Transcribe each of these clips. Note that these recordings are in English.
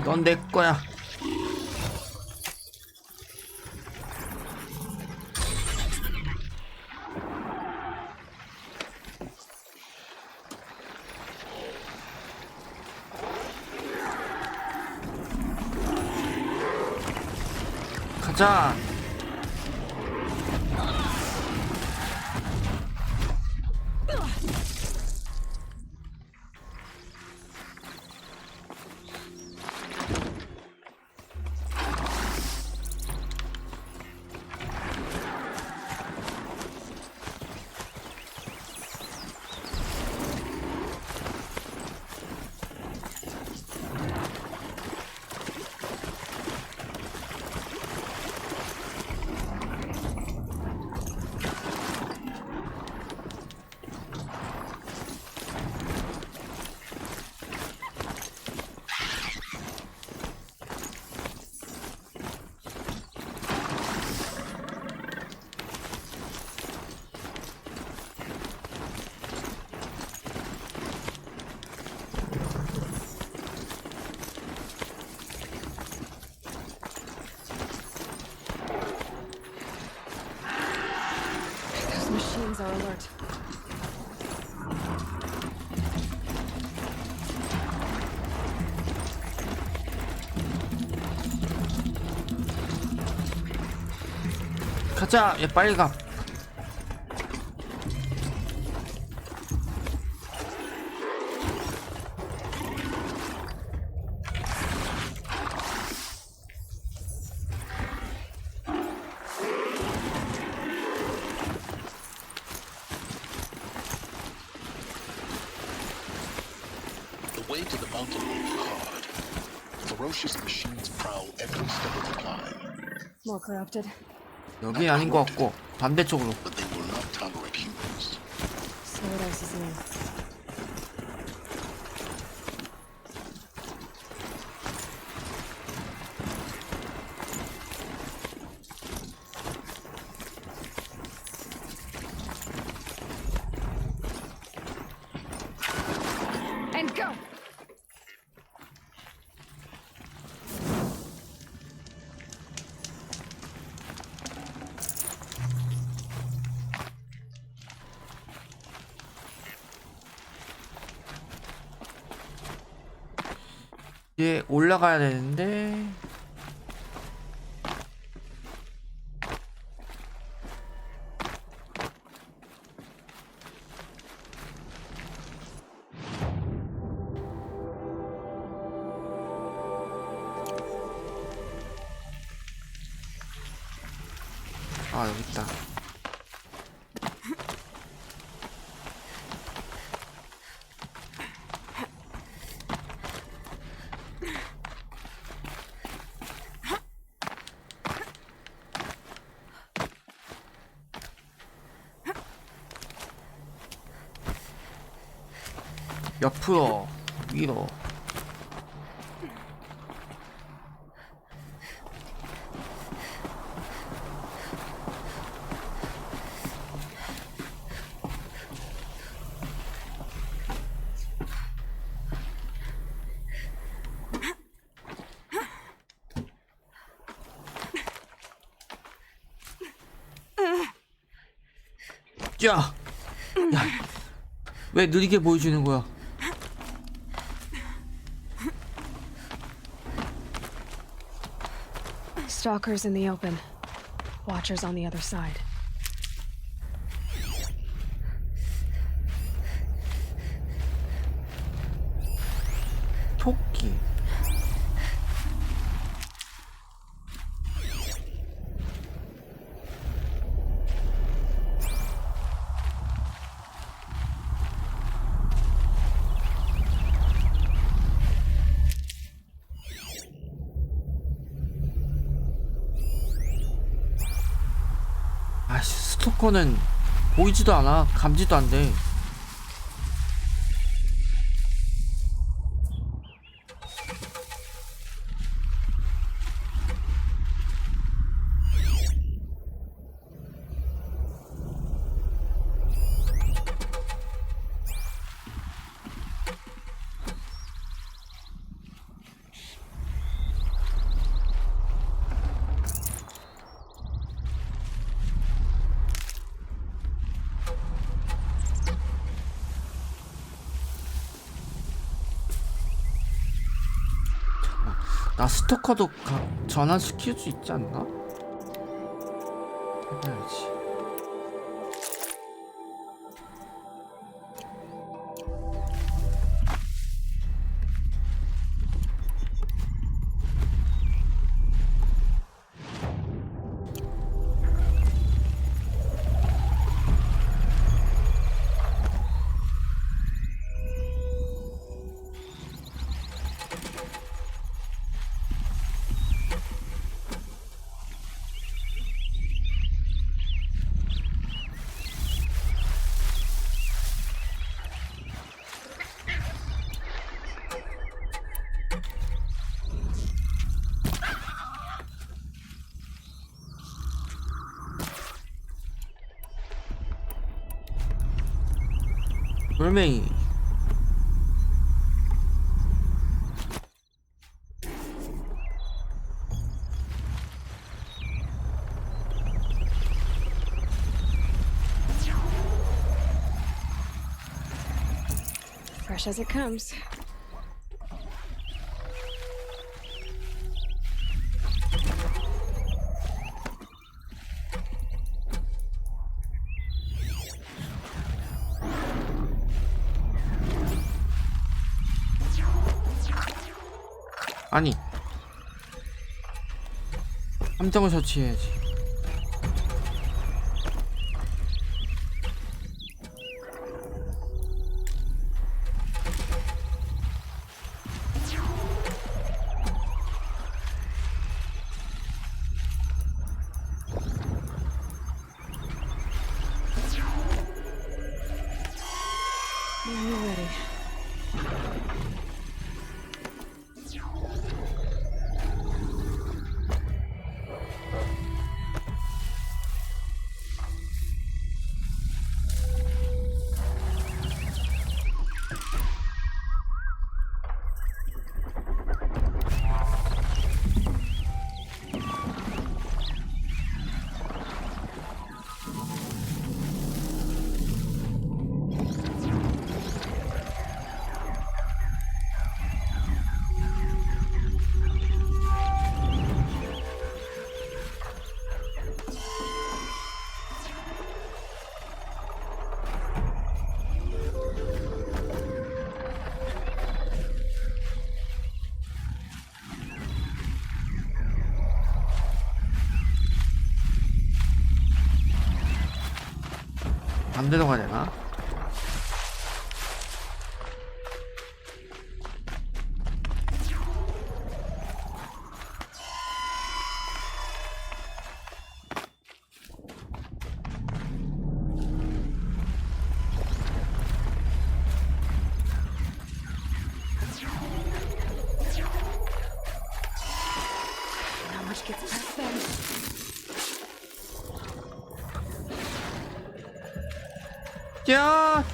넌 내 거야. 가자. Machines are alert. 가자. 얘 빨리 가. The way to the mountain will be hard. Ferocious machines prowl every step of the climb, More corrupted. 여기 아닌 것 같고 반대쪽으로. but they will not tolerate humans. So what else is new? And go! 얘 올라가야 되는데. 아, 여기 있다. 옆으로, 위로. 야! 야! 왜 느리게 보여주는 거야? Stalkers in the open. Watchers on the other side. 토끼. 아씨, 스토커는 보이지도 않아. 감지도 안 돼. 나 스토커도 전환시킬 수 있지 않나? 해봐야지. 돌멩이. Fresh as it comes. 아니, 함정을 설치해야지. When you're ready. 반대로 가야 되나? Not much gets past them. 야!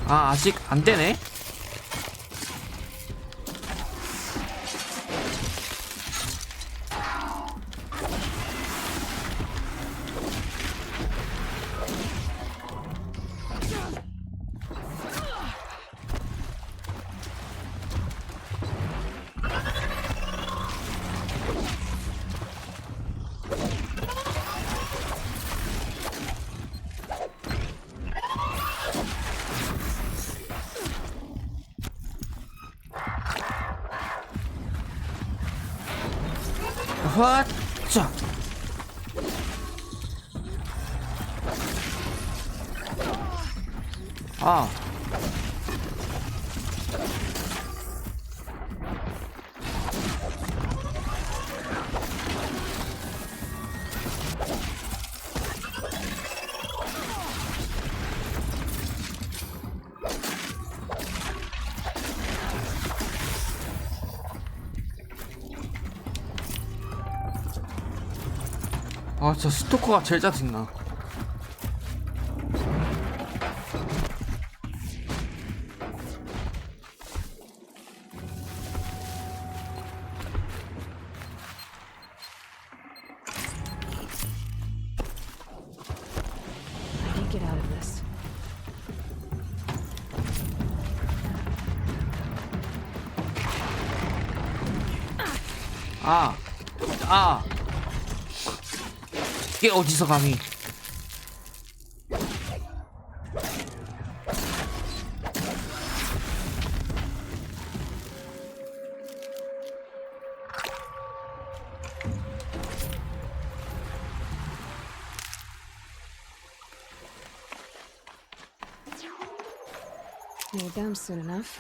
아, 아직 안 되네? 화짜! 아. 아, 저 스토커가 제일 짜증나. I need to get out of this. 아, 이게 어디서 감히? You're down soon enough.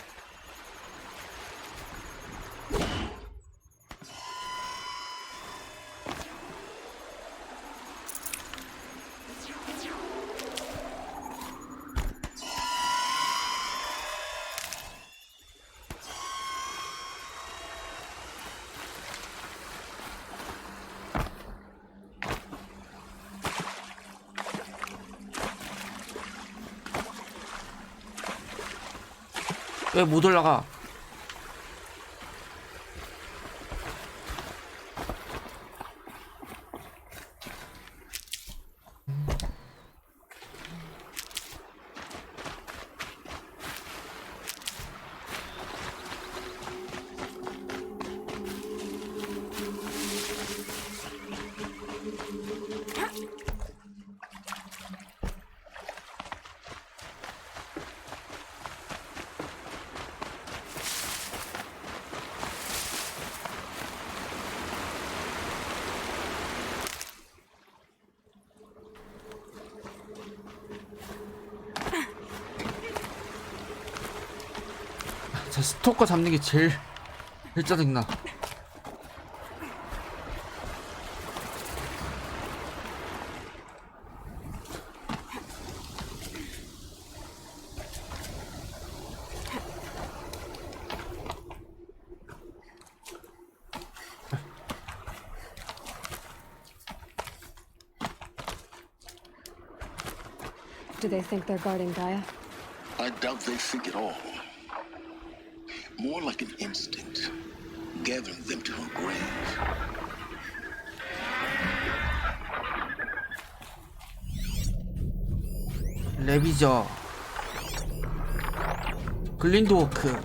왜 못 올라가? 저 스토커 잡는 게 제일 짜증나. Do they think they're guarding Gaia? I doubt they think at all. More like an instinct, gathering them to her grave. 레비저, 글린드워크.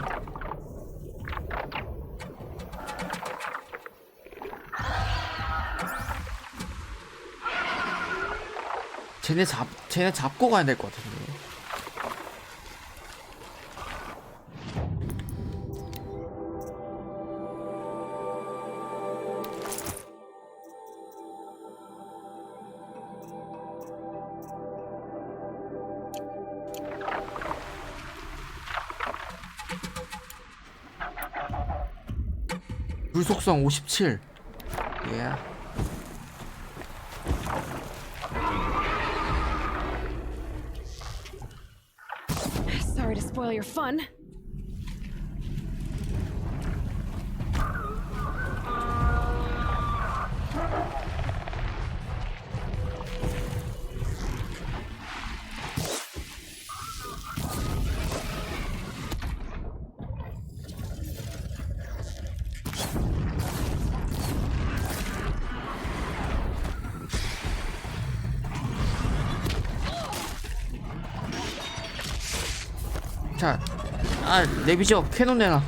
쟤네 잡고 가야 될 것 같은데. 불속성 57. 예. Sorry to spoil your fun. 자, 레비저 캐논 내놔.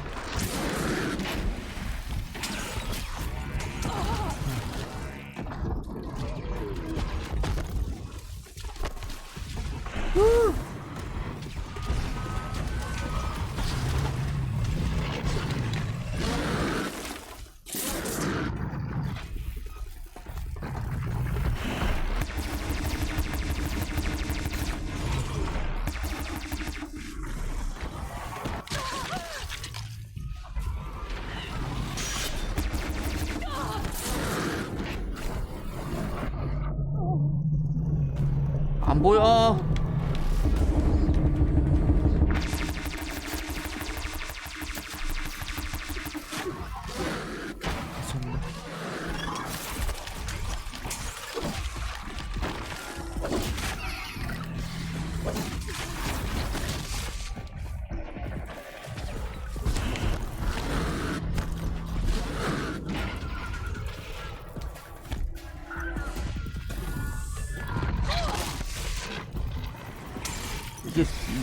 안 보여.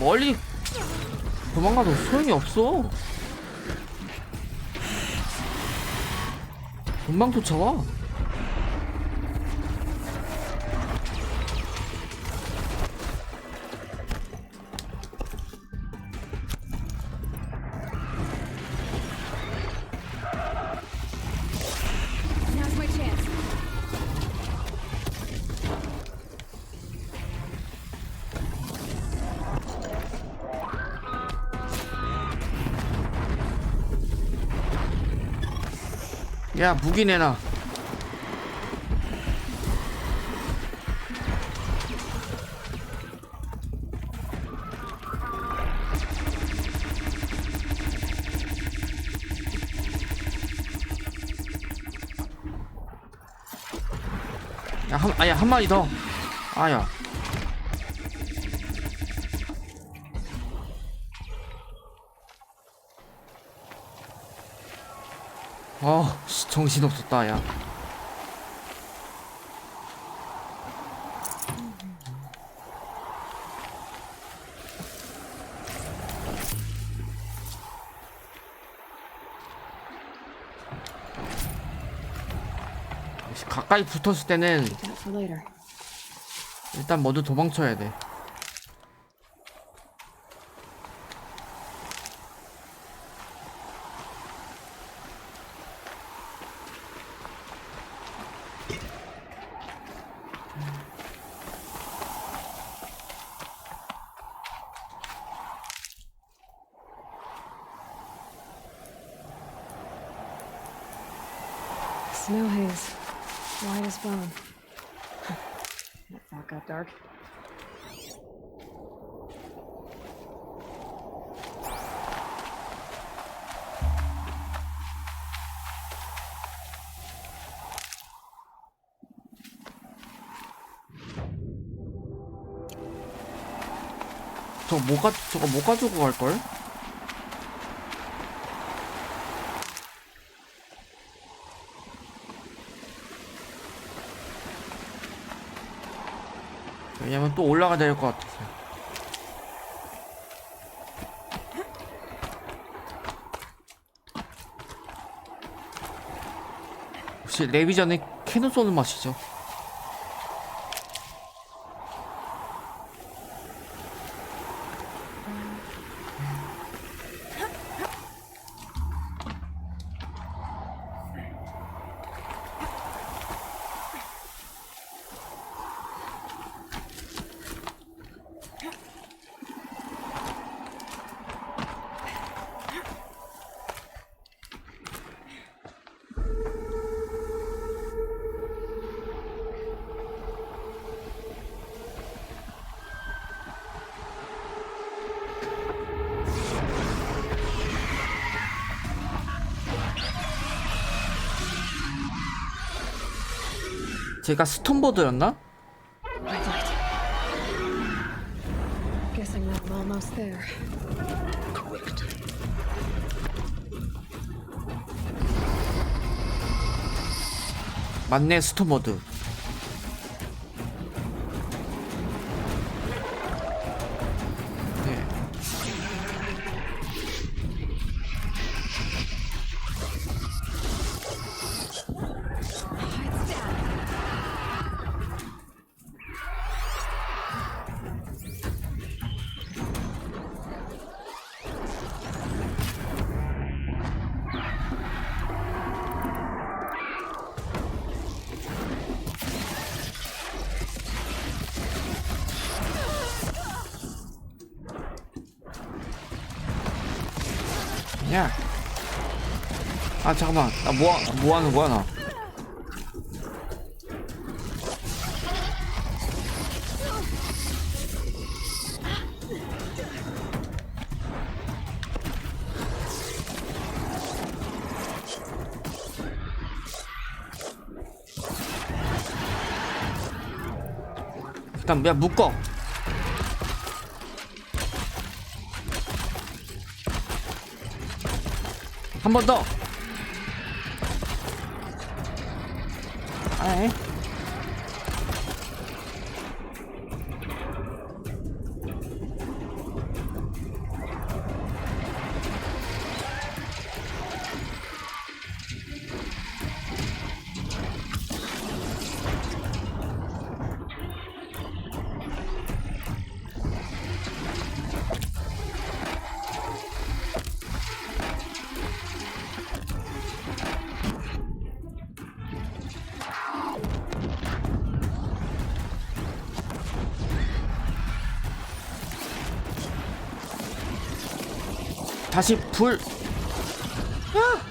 멀리 도망가도 소용이 없어. 금방 쫓아와. Now's my chance. 야, 무기 내놔. 야, 아야, 한 마리 더. 아야. 정신없었다, 야. 가까이 붙었을 때는 Keep that for later. 일단 모두 도망쳐야 돼. Snow haze. White as bone. That thought got dark. 저거 못 가지고 갈걸? 왜냐면 또 올라가야 될 것 같아서. 혹시 레비전에 캐논 쏘는 맛이죠. 제가 스톤보드였나? Red light. Guessing that I'm almost there. Correct. 맞네, 스톤보드. 네. 야. 아, 잠깐만. 나 뭐 하는 거야, 나? 일단, 야, 묶어. 한 번 더. 아이. 다시 불. 아!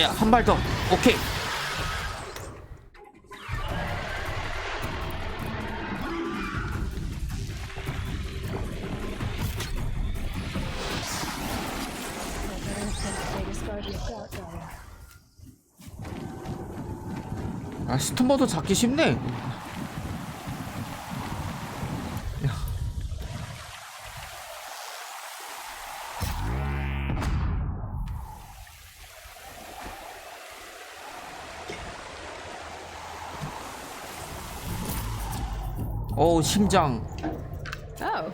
야, 한 발 더. 오케이. 아, 스톰버도 잡기 쉽네. 어우, 심장. Oh.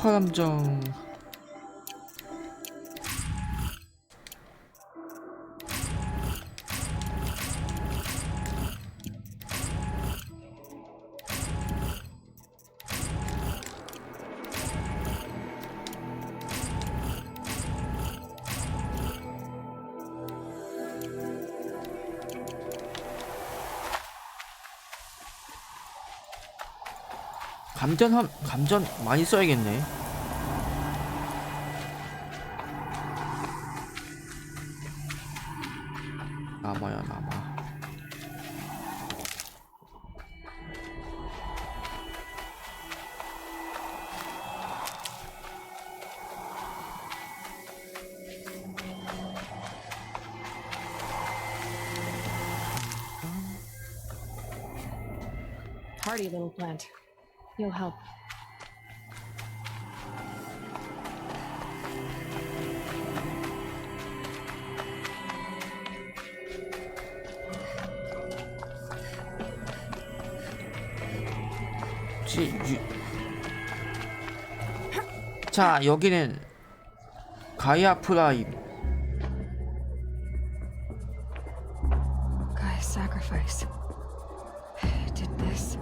폭파함정. 감전 많이 써야겠네. 남아요, 남아. Hardy little plant. You'll help. 자, 여기는 가이아 프라임. Guy's sacrifice. Did this.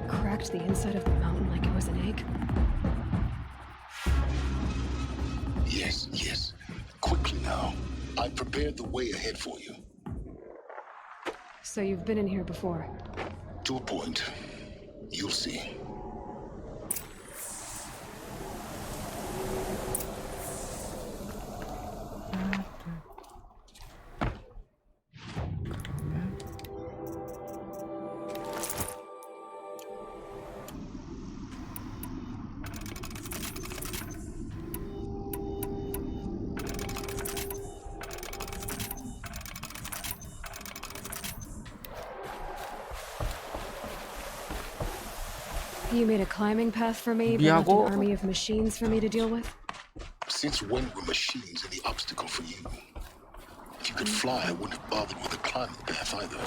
Cracked the inside of the mountain like it was an egg. Yes, yes. Quickly now. I've prepared the way ahead for you. So you've been in here before. To a point. You'll see. You made a climbing path for me, but left an 미하고 army of machines for me to deal with? Since when were machines any obstacle for you? If you could fly, I wouldn't have bothered with a climbing path either.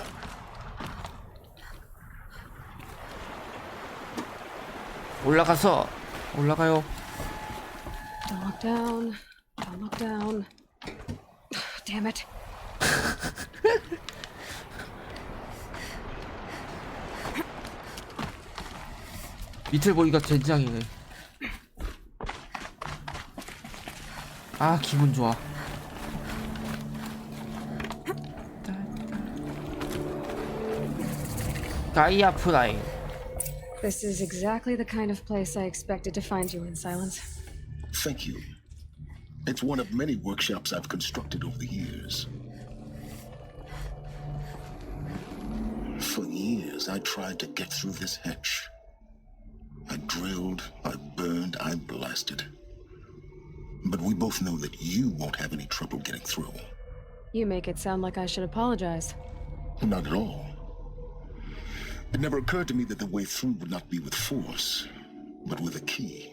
올라가요. Don't look down. Don't look down. Damn it. 밑을 보니까 젠장이네. 아, 기분 좋아. 가이아 프라임. This is exactly the kind of place I expected to find you in, Silence. Thank you. It's one of many workshops I've constructed over the years. For years, I tried to get through this hatch. I drilled, I burned, I blasted. But we both know that you won't have any trouble getting through. You make it sound like I should apologize. Not at all. It never occurred to me that the way through would not be with force, but with a key.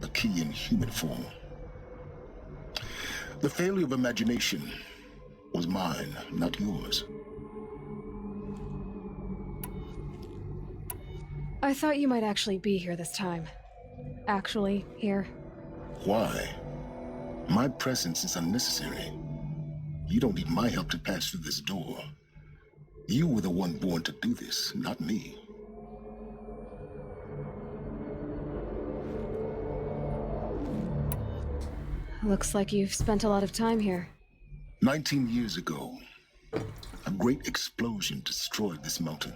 A key in human form. The failure of imagination was mine, not yours. I thought you might actually be here this time. Actually, here. Why? My presence is unnecessary. You don't need my help to pass through this door. You were the one born to do this, not me. Looks like you've spent a lot of time here. 19 years ago, a great explosion destroyed this mountain.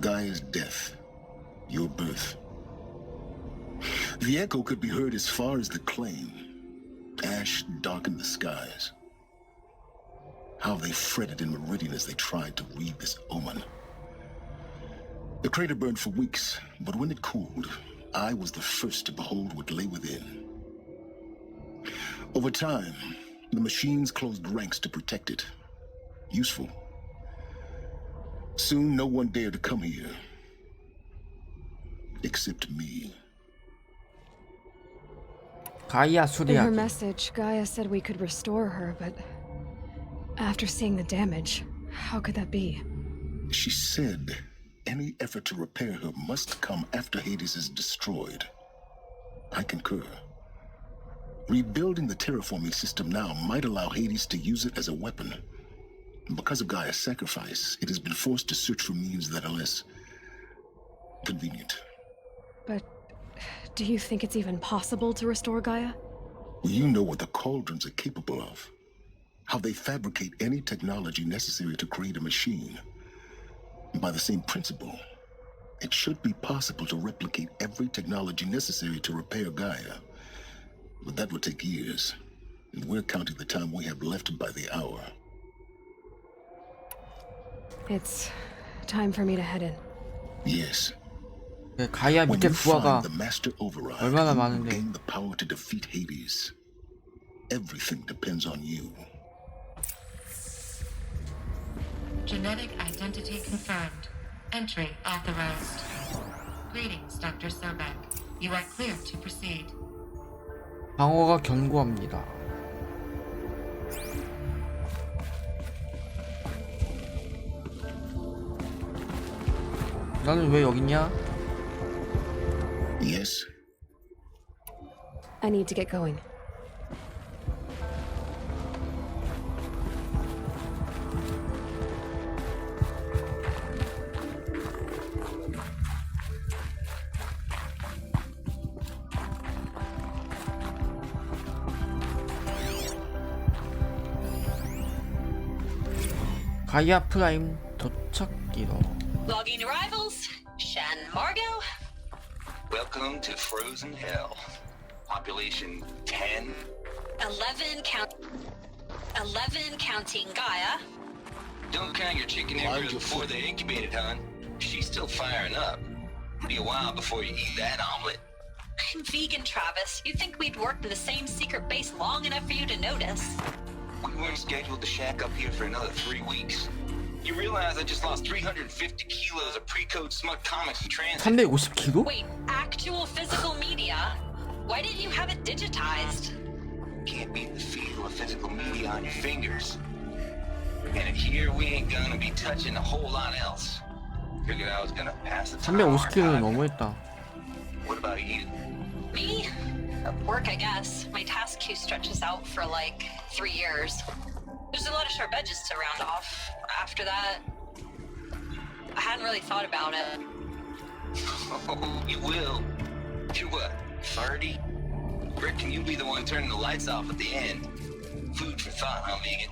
Gaia's death, your birth. The echo could be heard as far as the claim. Ash darkened the skies. How they fretted in meridian as they tried to read this omen. The crater burned for weeks, but when it cooled, I was the first to behold what lay within. Over time, the machines closed ranks to protect it. Useful. Soon, no one dared to come here. Except me. 가이아 In her 수리하기. message, Gaia said we could restore her, but after seeing the damage, how could that be? She said any effort to repair her must come after Hades is destroyed. I concur. Rebuilding the terraforming system now might allow Hades to use it as a weapon. Because of Gaia's sacrifice, it has been forced to search for means that are less convenient. But do you think it's even possible to restore Gaia? You know what the cauldrons are capable of. How they fabricate any technology necessary to create a machine. By the same principle, it should be possible to replicate every technology necessary to repair Gaia. But that would take years, and we're counting the time we have left by the hour. It's time for me to head in. Yes. 가이아 When 밑에 you 부하가 find the master override, 얼마나 you will 많은데. gain the power to defeat Hades. Everything depends on you. Genetic identity confirmed. Entry authorized. Greetings, Dr. Sobek. You are clear to proceed. 방어가 견고합니다. 나는 왜 여기 있냐? Yes? I need to get going. 가이아 프라임 도착기로. Logging arrivals. Shan Margot. Welcome to Frozen Hell. Population 10. 11 counting Gaia. Don't count your chicken embryos before they incubated, hon. She's still firing up. It'll be a while before you eat that omelet. I'm vegan, Travis. You'd think we'd worked in the same secret base long enough for you to notice. We weren't scheduled to shack up here for another 3 weeks. You realize I just lost 350 kilos of pre-code smut comics in transit? 350kg? Wait, actual physical media? Why didn't you have it digitized? Can't beat the feel of physical media on your fingers. And here we ain't gonna be touching a whole lot else. Figured I was gonna pass the time. 350kg는 너무했다. What about you? Me? Work, I guess. My task queue stretches out for like 3 years. There's a lot of sharp edges to round off. After that, I hadn't really thought about it. Oh, you will. You're what, 30? Reckon you'll be the one turning the lights off at the end. Food for thought, huh, Megan?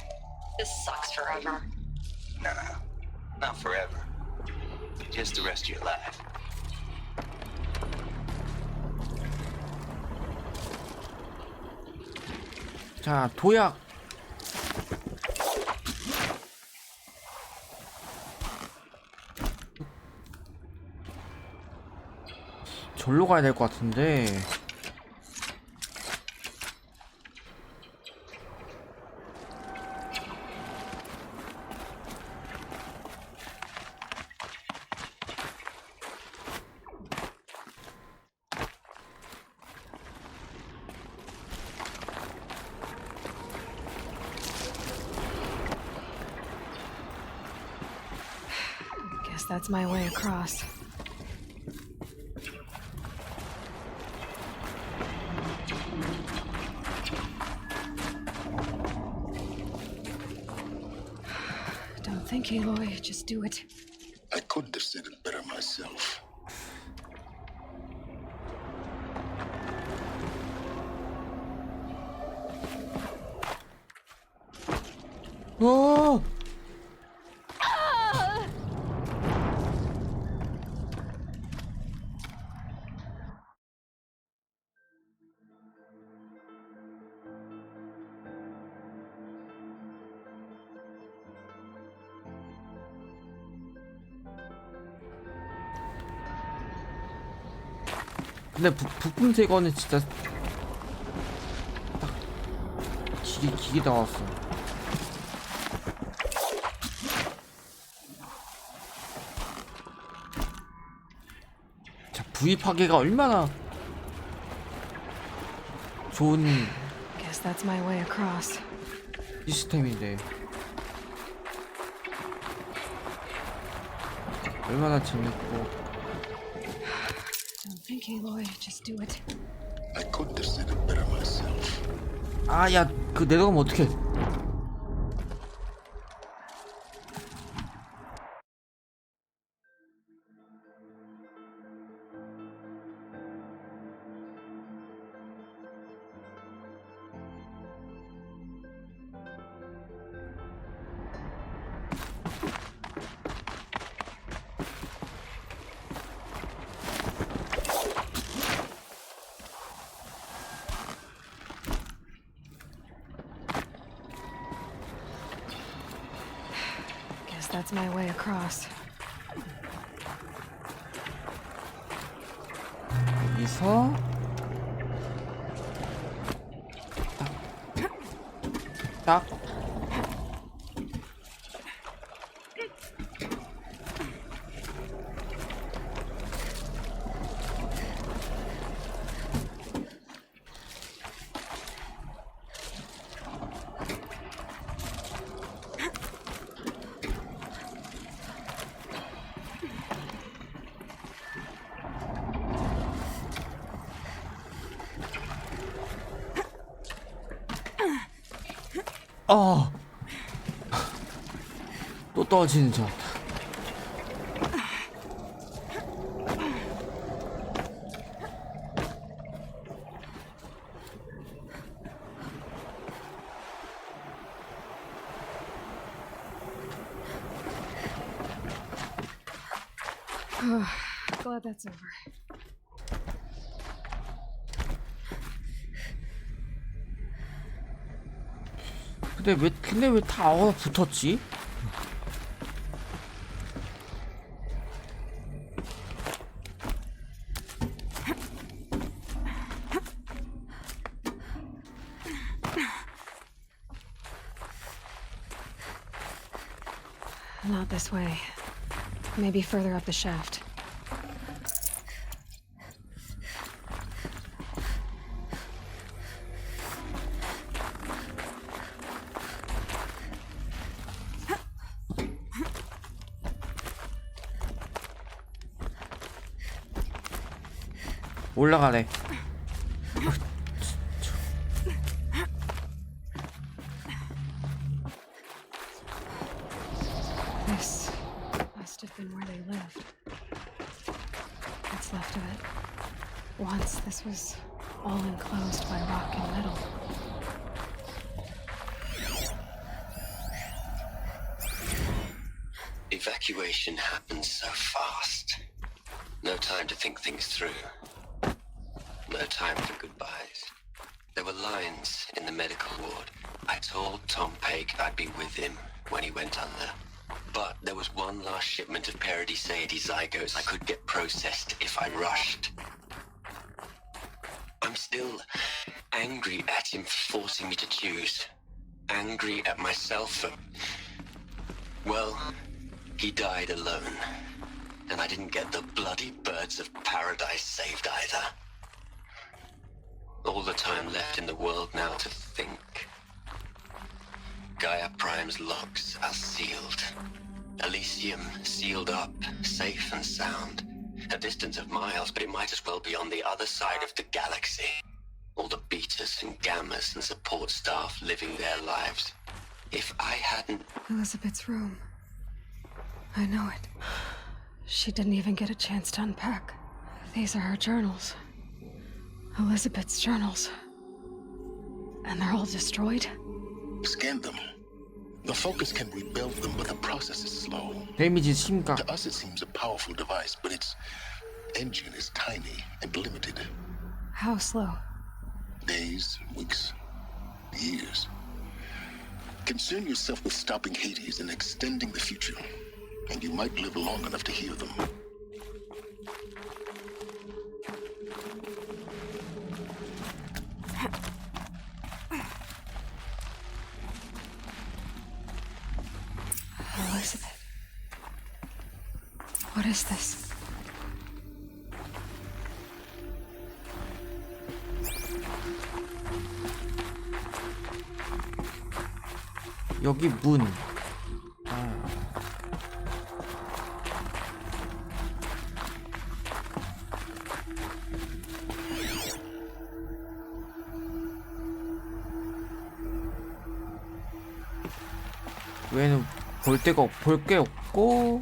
This sucks forever. Nah, not forever. just the rest of your life. 자, 도약. 절로 가야 될 것 같은데. Guess that's my way across. Don't think, Aloy. Just do it. I couldn't have said it better myself. 어! 근데 부품 제거는 진짜 딱 기계 나왔어. 자, 부위 파괴가 얼마나 좋은 Guess that's my way across. 시스템인데 얼마나 재밌고. Don't think, Aloy. Just do it. I couldn't have said it better myself. 아, 야, 그 내려가면 어떡해. Guess that's my way across. 여기서 딱. 또 떨어지는 줄 알았다. Glad that's over. 근데 왜 다 얼어붙었지? Not this way. Maybe further up the shaft. 올라가네. This must have been where they lived. What's left of it. Once this was all enclosed by rock and metal. Evac evacuation happened so fast. No time to think things through. No time for goodbyes. There were lines in the medical ward. I told Tom Pake I'd be with him when he went under. But there was one last shipment of Paradiseidae zygotes I could get processed if I rushed. I'm still angry at him for forcing me to choose. Angry at myself for... Well, he died alone. And I didn't get the bloody birds of paradise saved either. All the time left in the world now to think. Gaia Prime's locks are sealed. Elysium sealed up, safe and sound. A distance of miles, but it might as well be on the other side of the galaxy. All the betas and gammas and support staff living their lives. If I hadn't... Elizabeth's room. I know it. She didn't even get a chance to unpack. These are her journals. Elizabeth's journals. And they're all destroyed? Scan them. The Focus can rebuild them, but the process is slow. 데미지 심각. To us, it seems a powerful device, but its engine is tiny and limited. How slow? Days, weeks, years. Concern yourself with stopping Hades and extending the future, and you might live long enough to hear them. Elizabeth. What is this? 여기 문. 왜는 볼 게 없고.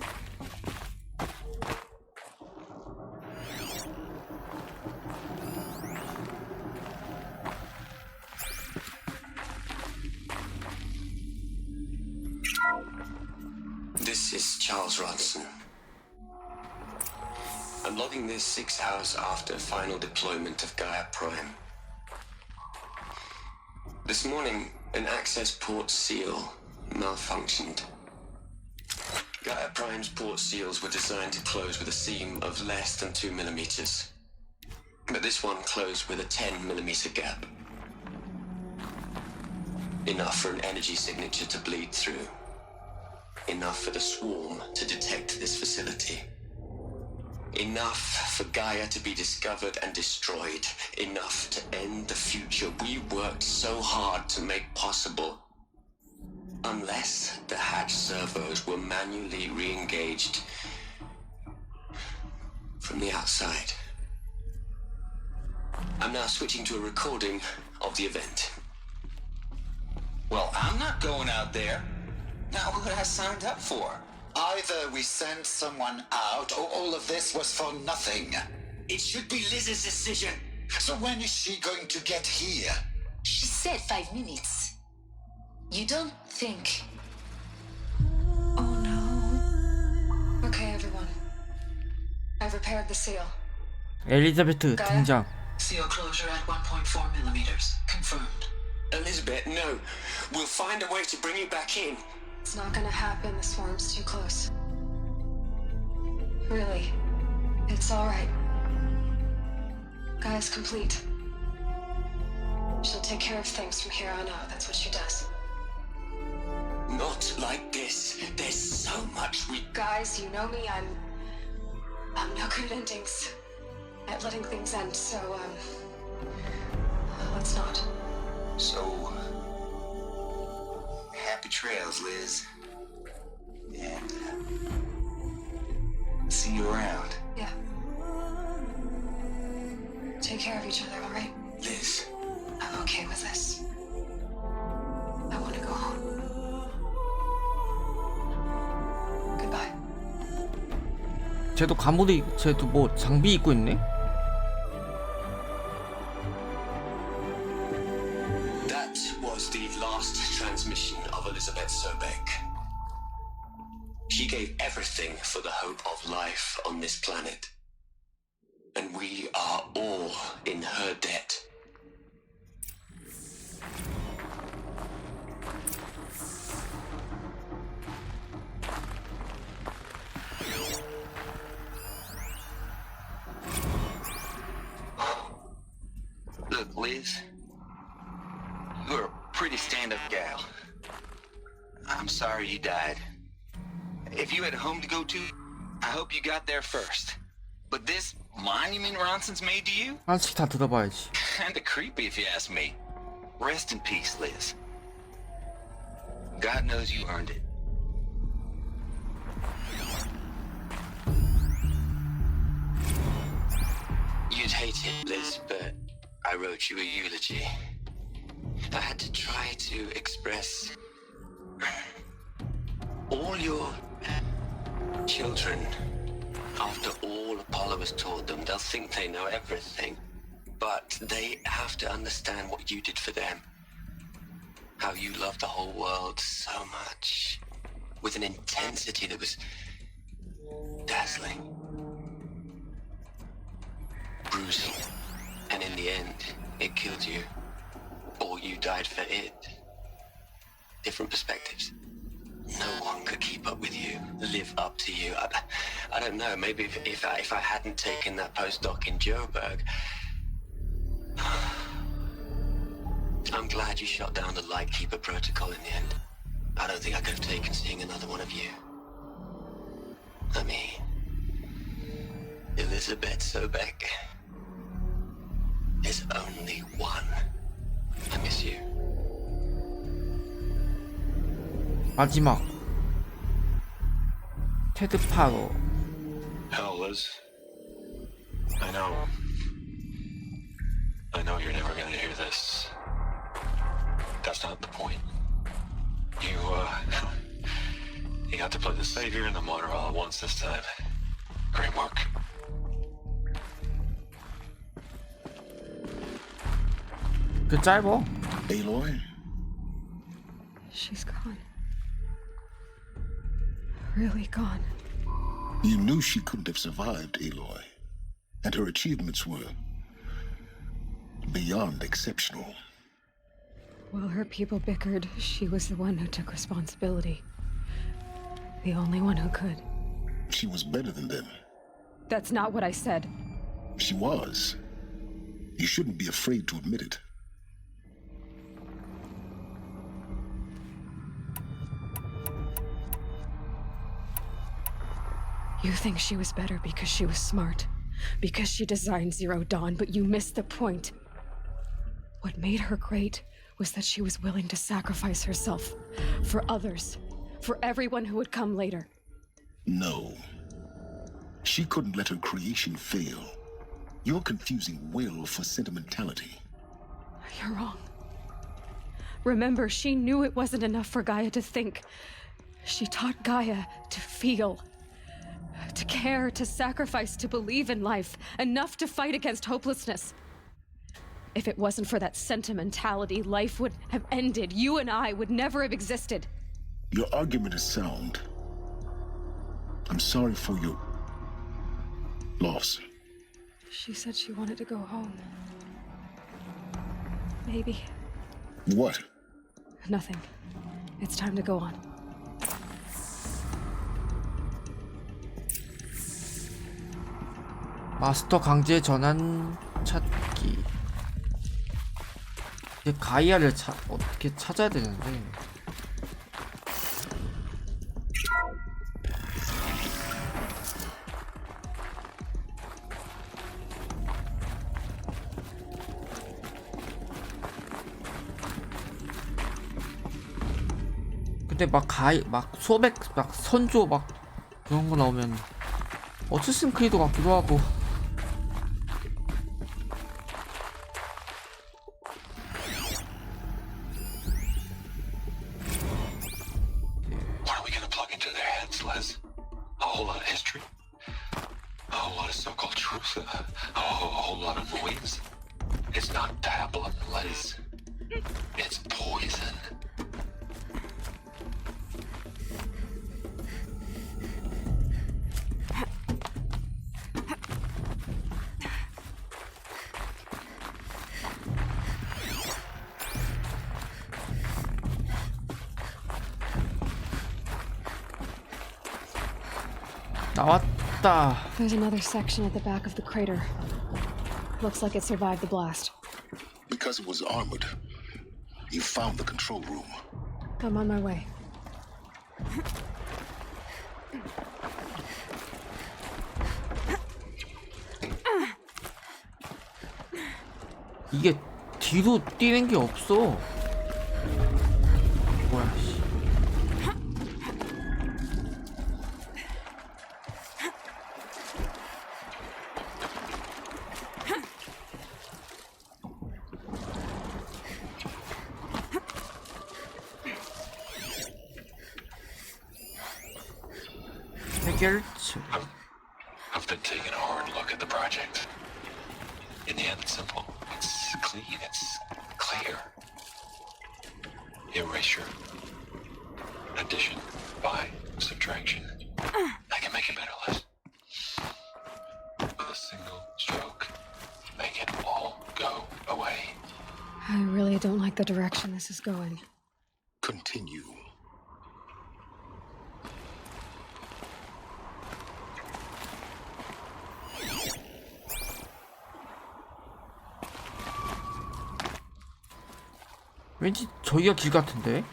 This is Charles Ronson. I'm logging this 6 hours after final deployment of Gaia Prime. This morning, an access port seal malfunctioned. Gaia Prime's port seals were designed to close with a seam of less than 2 millimeters. But this one closed with a 10 millimeter gap. Enough for an energy signature to bleed through. Enough for the swarm to detect this facility. Enough for Gaia to be discovered and destroyed. Enough to end the future we worked so hard to make possible. Unless the hatch servos were manually re-engaged from the outside. I'm now switching to a recording of the event. Well, I'm not going out there. Now, what did I signed up for? Either we send someone out, or all of this was for nothing. It should be Liz's decision. So when is she going to get here? She said 5 minutes. You don't think... Oh no. Okay, everyone. I've repaired the seal. 엘리자베트 등장. Seal closure at 1.4 millimeters. Confirmed. Elizabeth, no. We'll find a way to bring you back in. It's not gonna happen. The swarm's too close. Really. It's alright. Gaia's complete. She'll take care of things from here on out. That's what she does. Not like this. There's so much we... Guys, you know me. I'm no good at endings. At letting things end, so, let's not. So, happy trails, Liz. And, see you around. Yeah. Take care of each other, alright? Liz. I'm okay with this. I want to go home. Goodbye. 쟤도 쟤도 뭐 장비 입고 있네? That was the last transmission of Elizabeth Sobeck. She gave everything for the hope of life on this planet. And we are all in her debt. Look, Liz, you're a pretty stand-up gal. I'm sorry you died. If you had a home to go to, I hope you got there first. But this monument Ronson's made to you? 하나씩 다 들어봐야지. Kinda creepy if you ask me. Rest in peace, Liz. God knows you earned it. You'd hate it, Liz, but I wrote you a eulogy. I had to try to express all your children. After all Apollo has taught them, they'll think they know everything. But they have to understand what you did for them. How you loved the whole world so much. With an intensity that was dazzling. Bruising. And in the end, it killed you. Or you died for it. Different perspectives. No one could keep up with you, live up to you. I don't know, maybe if I hadn't taken that postdoc in Joburg. I'm glad you shot down the Lightkeeper protocol in the end. I don't think I could have taken seeing another one of you. I mean, Elizabeth Sobeck is only one. I miss you. 마지막 테드 파로. Hell, Liz. I know you're never gonna hear this. That's not the point. You got to play the savior and the martyr all at once this time. Great work. 그 짧어? Aloy? She's gone. Really gone. You knew she couldn't have survived, Aloy. And her achievements were beyond exceptional. While her people bickered, she was the one who took responsibility. The only one who could. She was better than them. That's not what I said. She was. You shouldn't be afraid to admit it. You think she was better because she was smart, because she designed Zero Dawn, but you missed the point. What made her great was that she was willing to sacrifice herself for others, for everyone who would come later. No. She couldn't let her creation fail. You're confusing will for sentimentality. You're wrong. Remember, she knew it wasn't enough for Gaia to think. She taught Gaia to feel. To care, to sacrifice, to believe in life, enough to fight against hopelessness. If it wasn't for that sentimentality, life would have ended. You and I would never have existed. Your argument is sound. I'm sorry for your loss. She said she wanted to go home. Maybe. What? Nothing. It's time to go on. 마스터 강제 전환 찾기. 이제 가이아를 어떻게 찾아야 되는데. 근데 막 소백 막 선조 막 그런 거 나오면 어쌔신 크리드 같기도 하고. What are we gonna plug into their heads, Liz? A whole lot of history? A whole lot of so-called truth? A whole lot of noise? It's not tablet, Liz. It's poison. 나왔다. There's another section at the back of the crater. Looks like it survived the blast. Because it was armored, you found the control room. I'm on my way. 이게 뒤로 뛰는 게 없어. 뭐야, 씨. 해결책. I've been taking a hard look at the project. In the end, it's simple. It's clean. It's clear. Erasure. Addition. By. Subtraction. I can make it better, Liz. With a single stroke. Make it all go away. I really don't like the direction this is going. Continue. 왠지 저기가 길 같은데?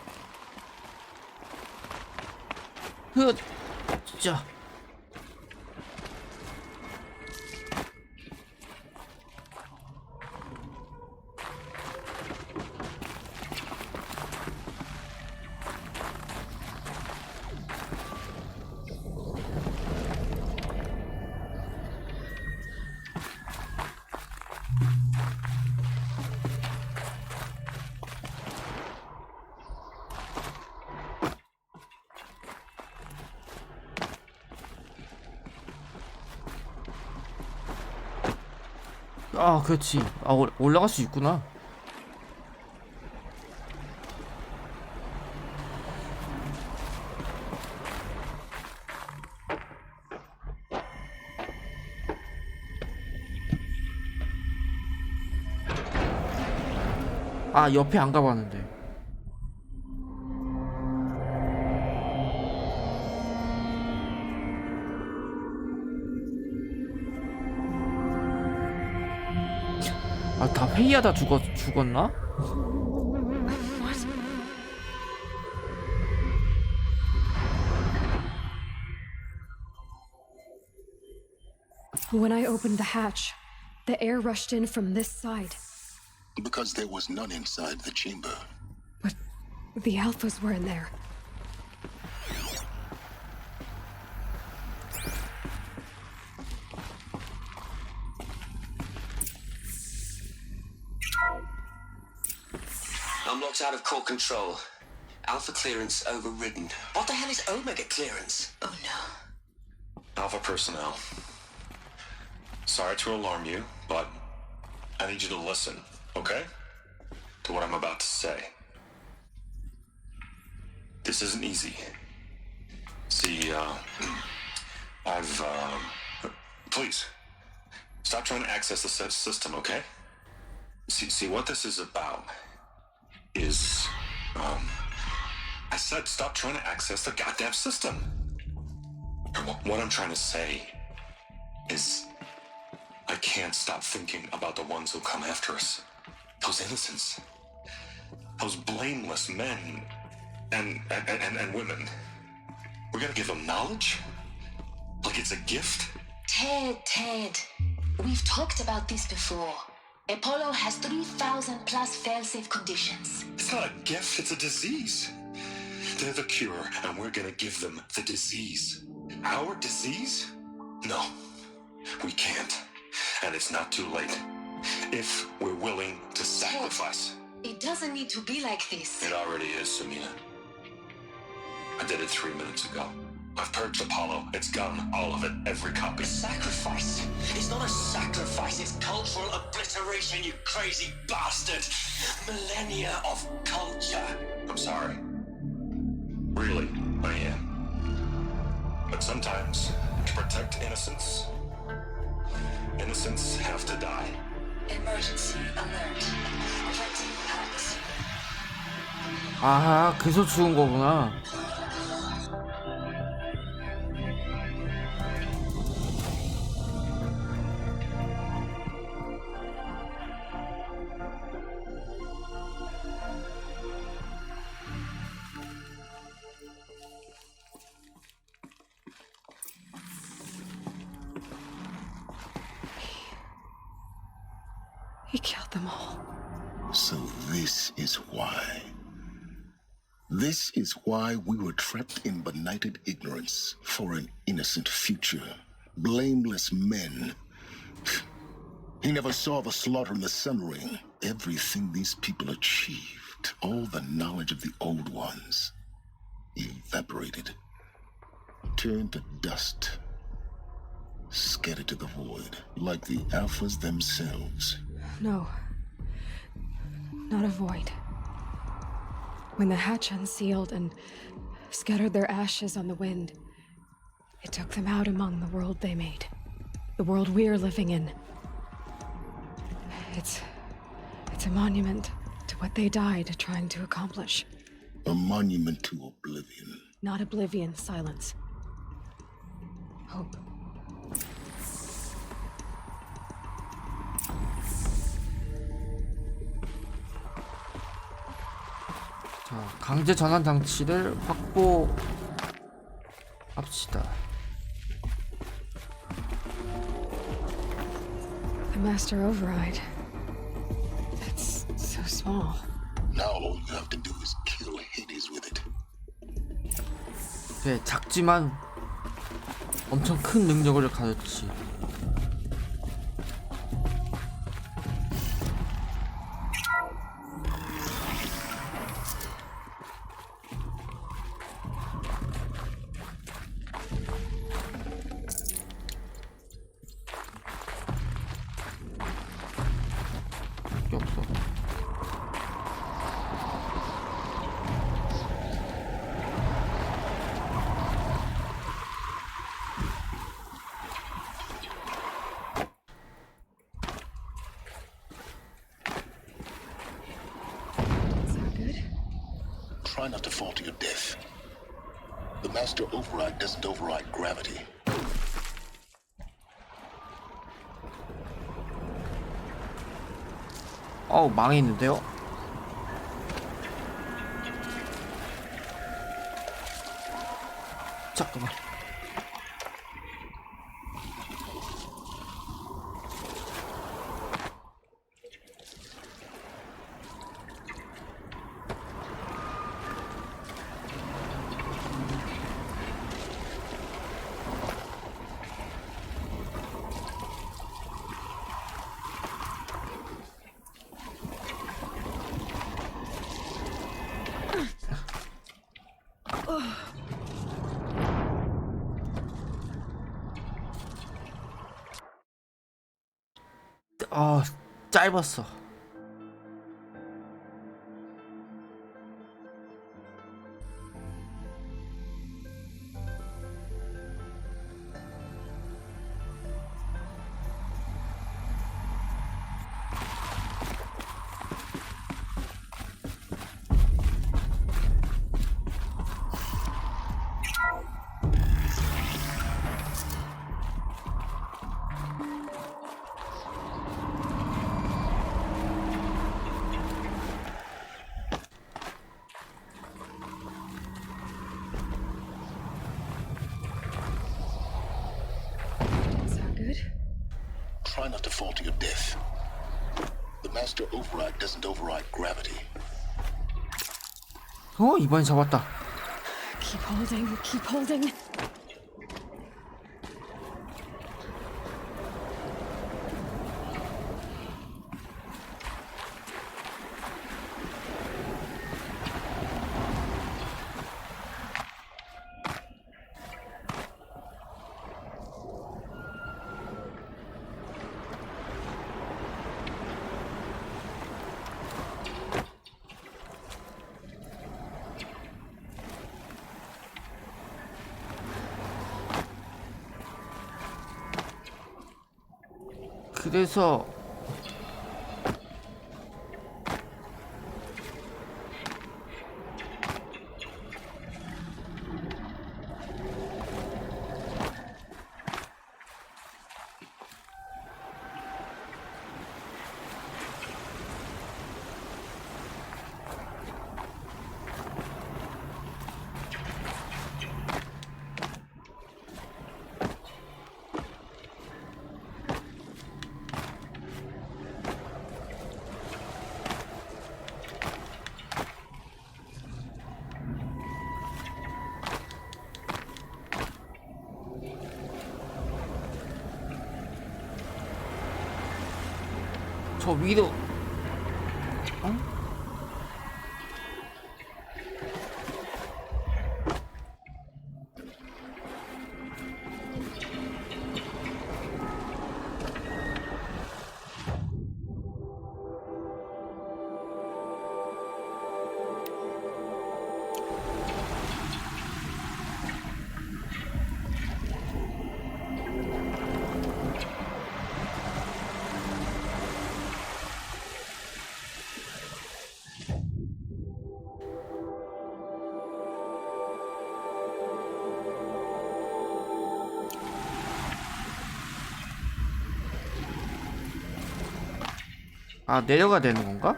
진짜. 아, 그렇지. 아, 올라갈 수 있구나. 아, 옆에 안 가봤는데. 아, 다 회의하다 죽었나? When I opened the hatch, the air rushed in from this side. Because there was none inside the chamber. But the alphas were in there. I'm locked out of core control. Alpha clearance overridden. What the hell is Omega clearance? Oh no. Alpha personnel. Sorry to alarm you, but I need you to listen, okay? To what I'm about to say. This isn't easy. See, please, stop trying to access the system, okay? See, what this is about is, I said stop trying to access the goddamn system. What I'm trying to say is I can't stop thinking about the ones who come after us. Those innocents. Those blameless men and women. We're gonna give them knowledge? Like it's a gift? Ted. We've talked about this before. Apollo has 3,000 plus fail-safe conditions. It's not a gift, it's a disease. They're the cure, and we're gonna give them the disease. Our disease? No, we can't. And it's not too late. If we're willing to sacrifice. It doesn't need to be like this. It already is, Samina. I did it 3 minutes ago. I've purged Apollo. It's gone. All of it. Every copy. Sacrifice? It's not a sacrifice, it's cultural obliteration, you crazy bastard! Millennia of culture! I'm sorry. Really, I am. But sometimes, to protect innocence, innocents have to die. Emergency alert. Affecting packs. 아, 그래서 죽은 거구나. He killed them all. So this is why. This is why we were trapped in benighted ignorance for an innocent future. Blameless men. He never saw the slaughter in the Sun Ring. Everything these people achieved, all the knowledge of the old ones, evaporated, turned to dust, scattered to the void, like the Alphas themselves. No. Not a void. When the hatch unsealed and scattered their ashes on the wind, it took them out among the world they made. The world we're living in. It's a monument to what they died trying to accomplish. A monument to oblivion. Not oblivion, silence. Hope. 자, 강제 전환 장치를 확보합시다. The master override. That's so small. Now all you have to do is kill Hades with it. 네, 작지만 엄청 큰 능력을 가졌지. 게 없어. Try not to fall to your death. The master override doesn't override gravity. 어우, 망했는데요? 잠깐만. 짧았어. Try not to fall to your death. The master override doesn't override gravity. 이번엔 잡았다. Keep holding, keep holding. 그래서 저 위로. 어? 아, 내려가야 되는 건가?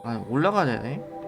아, 올라가야 되네.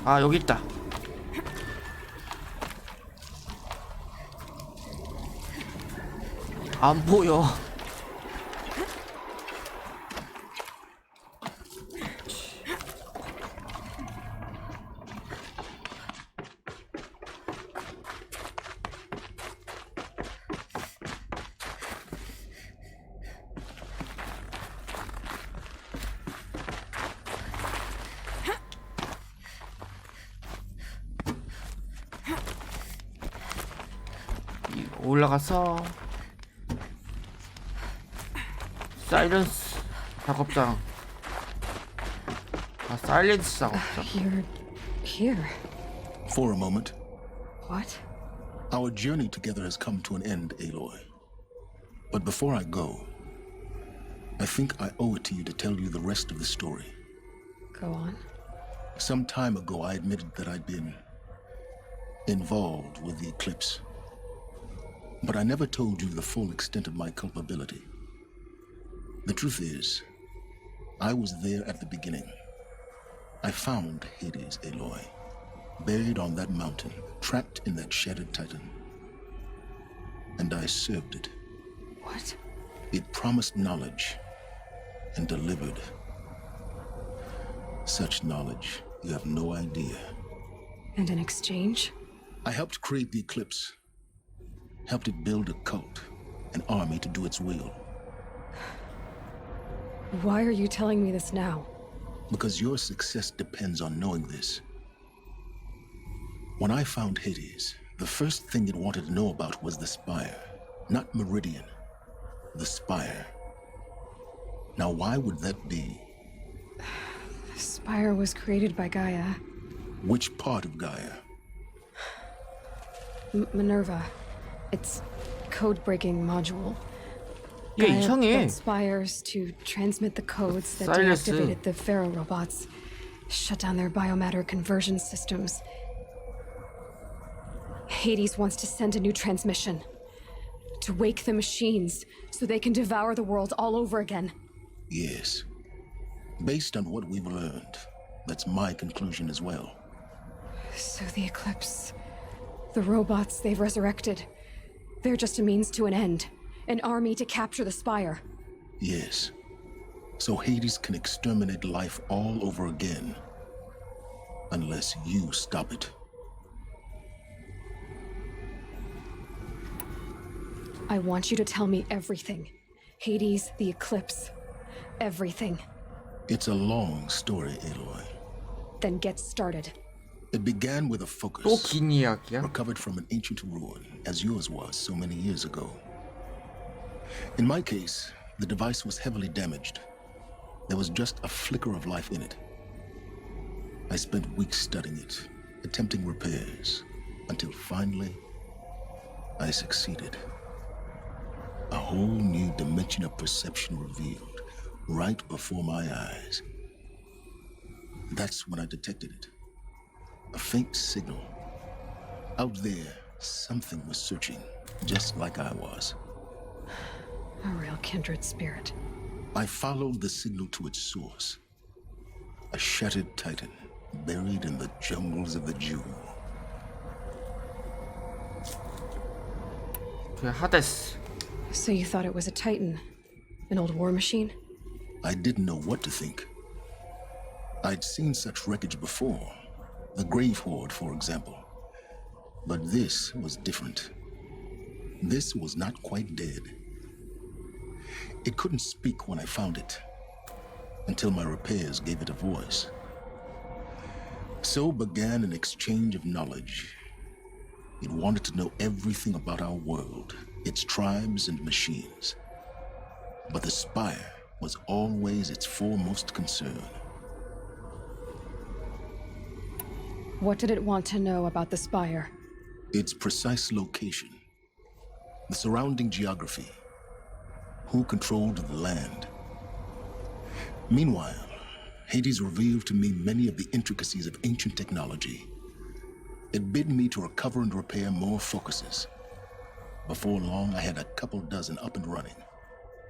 아, 여기 있다. 안 보여. 올라가서 사일렌스 작업장. 아, 사일렌스 작업장. You're here. For a moment, What? our journey together has come to an end, Aloy. But before I go, I think I owe it to you to tell you the rest of the story. Go on. Some time ago, I admitted that I'd been involved with the eclipse. But I never told you the full extent of my culpability. The truth is, I was there at the beginning. I found Hades, Aloy, buried on that mountain, trapped in that shattered titan. And I served it. What? It promised knowledge and delivered. Such knowledge, you have no idea. And in exchange? I helped create the eclipse. Helped it build a cult, an army to do its will. Why are you telling me this now? Because your success depends on knowing this. When I found Hades, the first thing it wanted to know about was the Spire. Not Meridian. The Spire. Now, why would that be? The Spire was created by Gaia. Which part of Gaia? Minerva. Its code-breaking module. 얘 Gaia 이상해. built spires to transmit the codes that 사일렌스. deactivated the Pharaoh robots, shut down their biomatter conversion systems. Hades wants to send a new transmission. To wake the machines, so they can devour the world all over again. Yes. Based on what we've learned, that's my conclusion as well. So the Eclipse... The robots they've resurrected... They're just a means to an end. An army to capture the Spire. Yes. So Hades can exterminate life all over again. Unless you stop it. I want you to tell me everything. Hades, the eclipse, everything. It's a long story, Aloy. Then get started. It began with a 또 focus, 긴 이야기야? recovered from an ancient ruin, as yours was so many years ago. In my case, the device was heavily damaged. There was just a flicker of life in it. I spent weeks studying it, attempting repairs, until finally, I succeeded. A whole new dimension of perception revealed, right before my eyes. That's when I detected it. A faint signal. Out there, something was searching, just like I was. A real kindred spirit. I followed the signal to its source. A shattered titan, buried in the jungles of the Jewel. 그 하데스. So you thought it was a titan? An old war machine? I didn't know what to think. I'd seen such wreckage before. The Grave Horde, for example. But this was different. This was not quite dead. It couldn't speak when I found it, until my repairs gave it a voice. So began an exchange of knowledge. It wanted to know everything about our world, its tribes and machines. But the Spire was always its foremost concern. What did it want to know about the Spire? Its precise location, the surrounding geography, who controlled the land. Meanwhile, Hades revealed to me many of the intricacies of ancient technology. It bid me to recover and repair more focuses. Before long, I had a couple dozen up and running.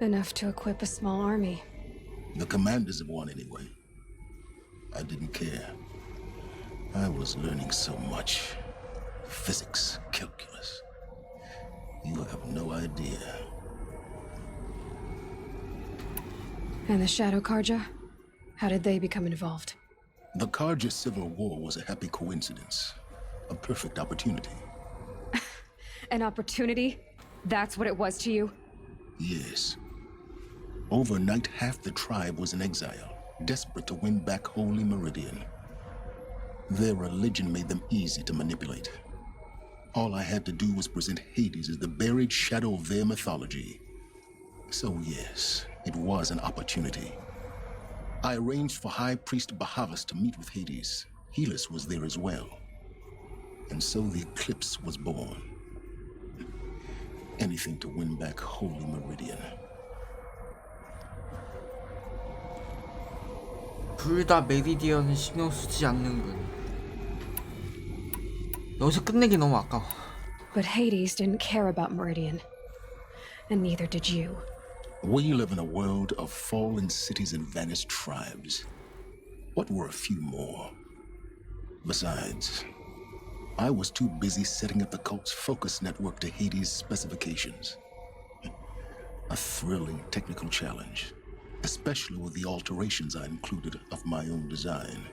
Enough to equip a small army. The commanders of one, anyway. I didn't care. I was learning so much. Physics, calculus. You have no idea. And the Shadow Karja? How did they become involved? The Karja Civil War was a happy coincidence. A perfect opportunity. An opportunity? That's what it was to you? Yes. Overnight, half the tribe was in exile, desperate to win back Holy Meridian. Their religion made them easy to manipulate. All I had to do was present Hades as the buried shadow of their mythology. So yes, it was an opportunity. I arranged for High Priest Bahavas to meet with Hades. Helis was there as well. And so the eclipse was born. Anything to win back Holy Meridian. 둘 다 메리디언은 신경 쓰지 않는군. 여기서 끝내기 너무 아까워. But Hades didn't care about Meridian. And neither did you. We live in a world of fallen cities and vanished tribes. What were a few more? Besides, I was too busy setting up the cult's focus network to Hades' specifications. A thrilling technical challenge, especially with the alterations I included of my own design.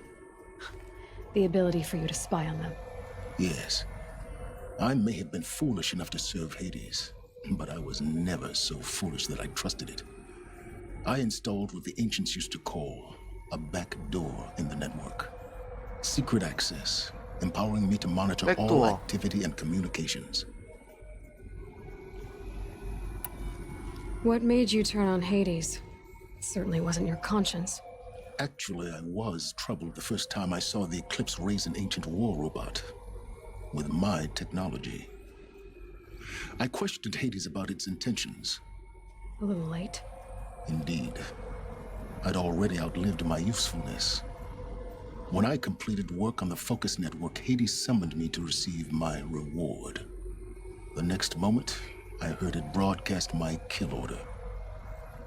The ability for you to spy on them. Yes, I may have been foolish enough to serve Hades, but I was never so foolish that I trusted it. I installed what the ancients used to call a back door in the network. Secret access, empowering me to monitor all activity and communications. What made you turn on Hades? It certainly wasn't your conscience. Actually, I was troubled the first time I saw the Eclipse raise an ancient war robot with my technology. I questioned Hades about its intentions. A little late. Indeed. I'd already outlived my usefulness. When I completed work on the Focus Network, Hades summoned me to receive my reward. The next moment, I heard it broadcast my kill order.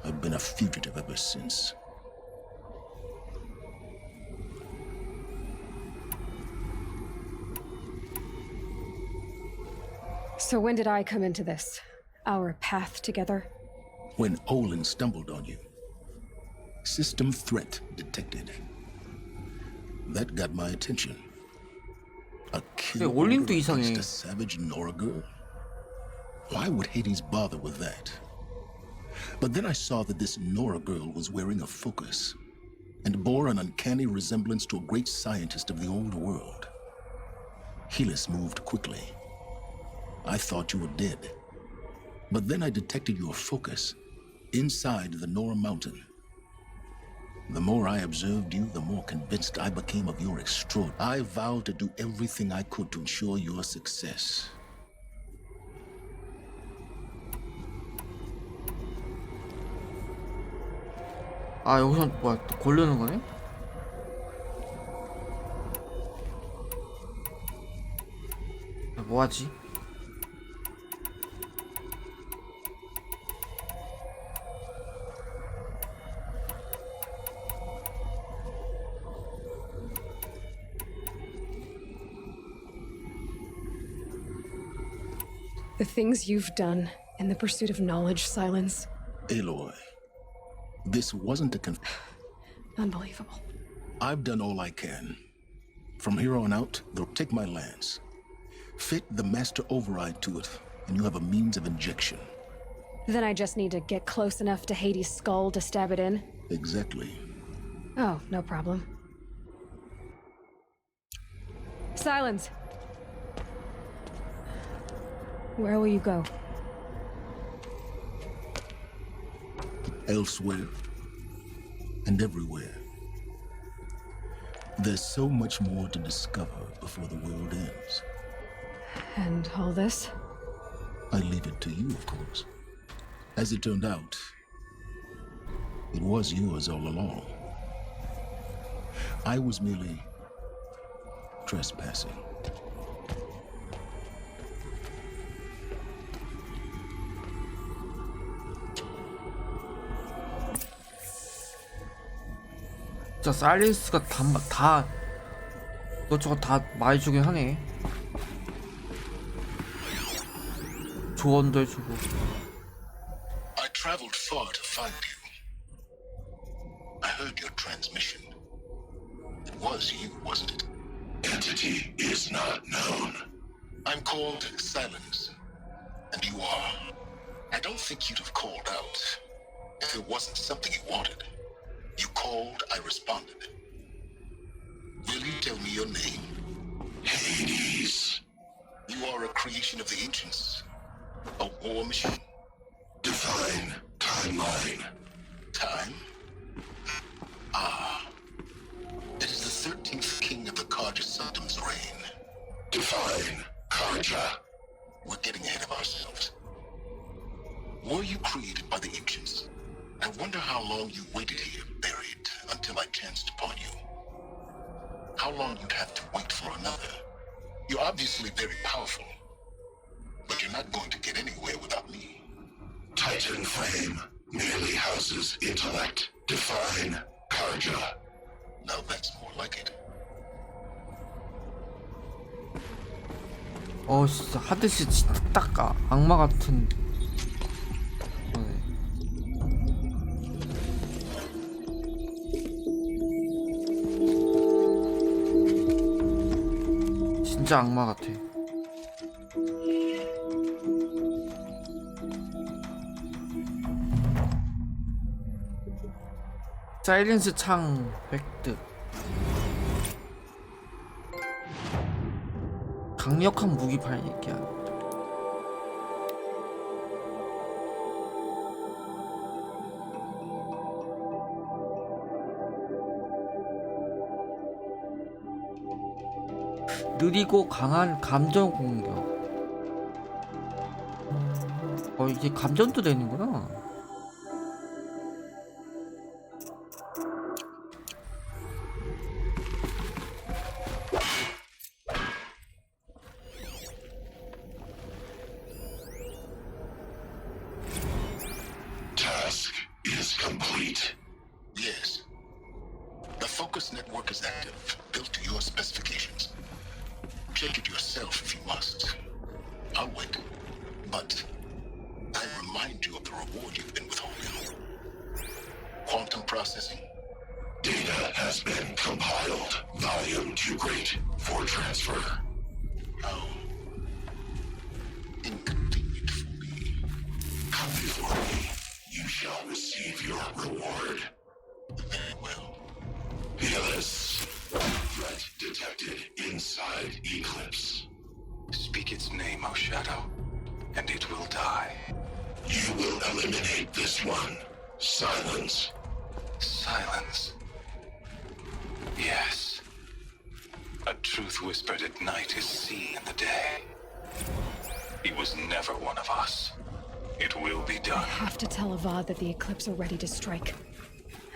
I've been a fugitive ever since. So when did I come into this? Our path together? When Olin stumbled on you. System threat detected. That got my attention. A kill order against a savage Nora girl? Why would Hades bother with that? But then I saw that this Nora girl was wearing a focus and bore an uncanny resemblance to a great scientist of the old world. Helis moved quickly. I thought you were dead. But then I detected your focus inside the Nora mountain. The more I observed you, the more convinced I became of your extraordinary. I vowed to do everything I could to ensure your success. 아, 여기서 뭐야, 또 고르는 거네? 뭐하지? The things you've done in the pursuit of knowledge, Silence. Aloy, this wasn't a Unbelievable. I've done all I can. From here on out, they'll take my lance. Fit the master override to it, and you have a means of injection. Then I just need to get close enough to Hades' skull to stab it in? Exactly. Oh, no problem. Silence! Where will you go? Elsewhere. And everywhere. There's so much more to discover before the world ends. And all this? I leave it to you, of course. As it turned out, it was yours all along. I was merely trespassing. 진짜 사일렌스가 다 이것저것 다 많이 주긴 하네. 조언도 해주고. I traveled far to find you. I heard your transmission. It was you, wasn't it? Entity is not known. I'm called Silence, and you are. I don't think you'd have called out if it wasn't something you wanted. You called, I responded. Will you tell me your name? Hades. You are a creation of the ancients. A war machine. Define timeline. Time? Ah. It is the 13th king of the Karja Sanctum's reign. Define Karja. We're getting ahead of ourselves. Were you created by the ancients? I wonder how long you waited here, buried, until I chanced upon you. How long you'd have to wait for another. You're obviously very powerful, but you're not going to get anywhere without me. Titan Flame merely houses intellect. Define Karja. Now that's more like it. 진짜 하드시 진짜 딱 악마 같은. 진짜 악마 같아. 사일렌스 창 획득. 강력한 무기 발견. 느리고 강한 감정 공격. 이게 감전도 되는구나. Task is complete. Yes. The focus network is active, built to your specifications. Check it yourself if you must. I'll wait. But I remind you of the reward you've been withholding. Quantum processing. Data has been compiled. Volume too great for transfer. How inconvenient for me. Come before me. You shall receive your reward. Very well. Yes. Threat detected inside Eclipse. Speak its name, O Shadow, and it will die. You will eliminate this one. Silence. Silence. Yes. A truth whispered at night is seen in the day. He was never one of us. It will be I done. have to tell Avad that the Eclipse are ready to strike.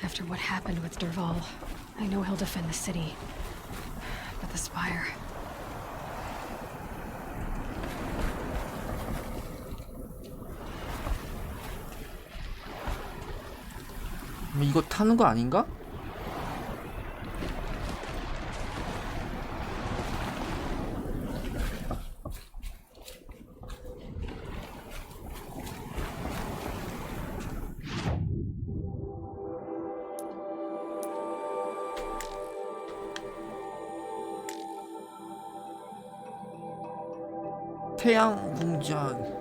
After what happened with Derval, I know he'll defend the city. But the Spire... 이거 타는 거 아닌가? 태양 궁전.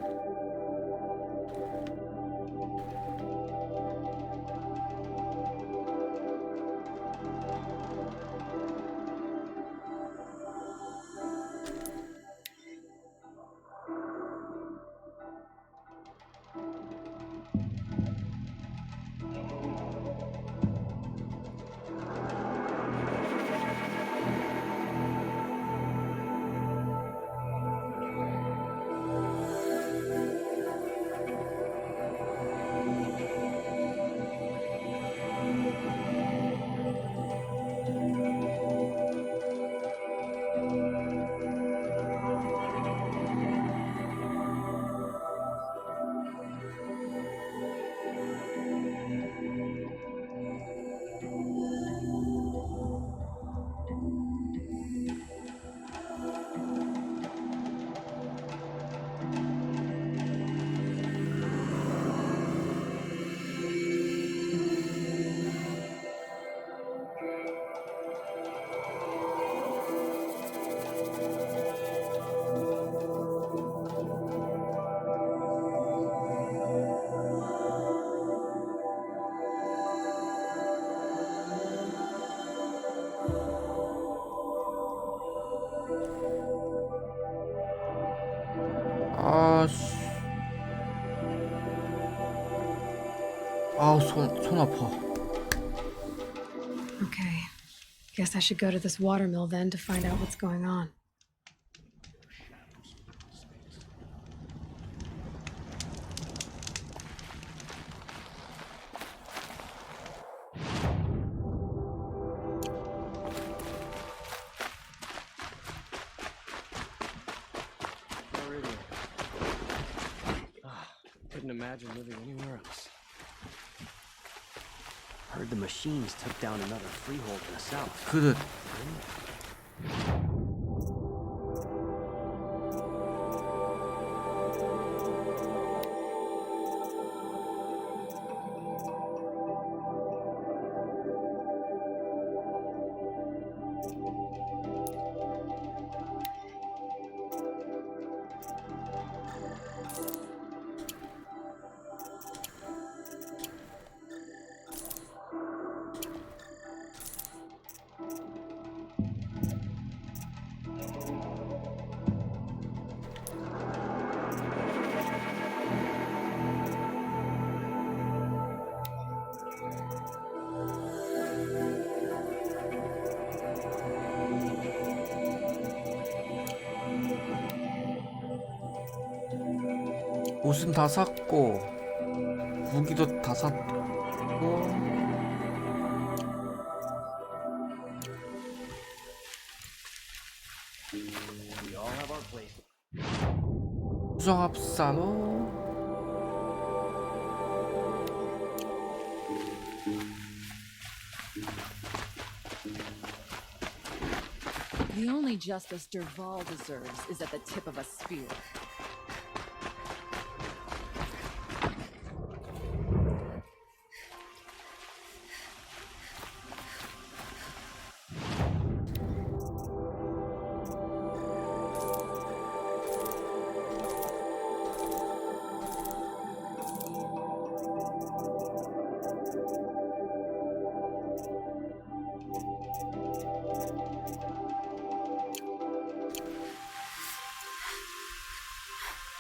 아씨. 아우 손 아파. Okay. Guess I should go to this watermill then to find out what's going on. Couldn't imagine living anywhere else. Heard the machines took down another freehold in the south. 그릇. 옷은 다 샀고 무기도 다 샀고 We all have our place. 수정합사로 The only justice Derval deserves is at the tip of a spear.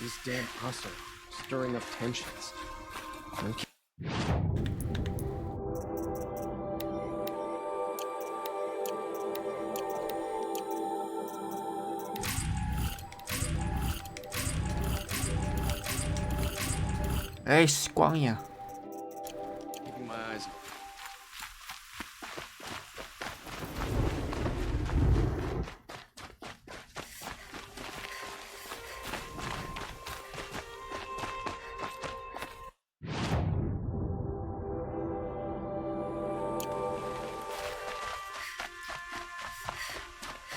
These damn Asa stirring up tensions. Okay. 에이씨 꽝이야. Keeping my eyes.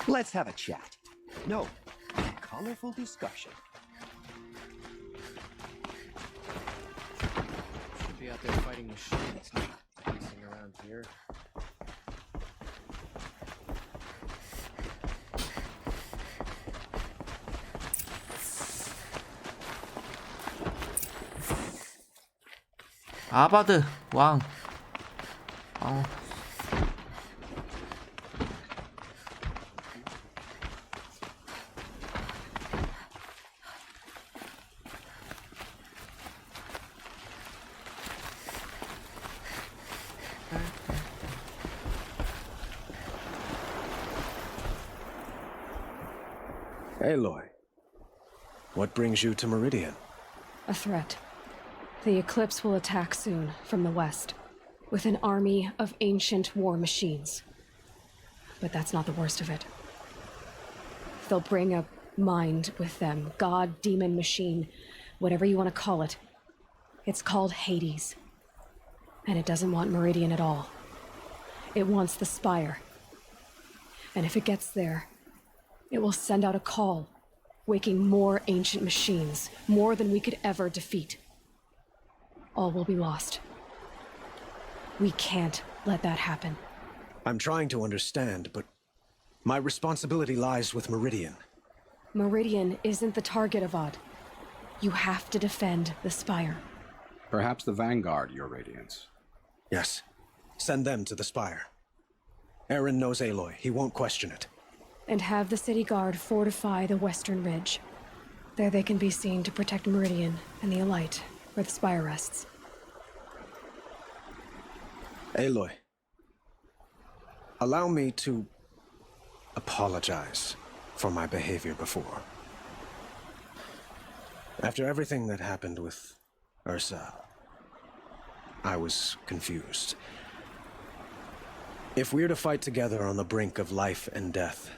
Let's have a chat. No, a colorful discussion. Should be out there fighting machines, not pacing around here. 아바드 왕. Aloy, what brings you to Meridian? A threat. The Eclipse will attack soon from the west, with an army of ancient war machines. But that's not the worst of it. They'll bring a mind with them, god, demon, machine, whatever you want to call it. It's called Hades. And it doesn't want Meridian at all. It wants the Spire. And if it gets there, it will send out a call, waking more ancient machines, more than we could ever defeat. All will be lost. We can't let that happen. I'm trying to understand, but my responsibility lies with Meridian. Meridian isn't the target, Avad. You have to defend the Spire. Perhaps the Vanguard, Your Radiance. Yes. Send them to the Spire. Aaron knows Aloy. He won't question it. And have the city guard fortify the western ridge. There they can be seen to protect Meridian and the Elite, where the Spire rests. Aloy, allow me to apologize for my behavior before. After everything that happened with Ursa, I was confused. If we're to fight together on the brink of life and death,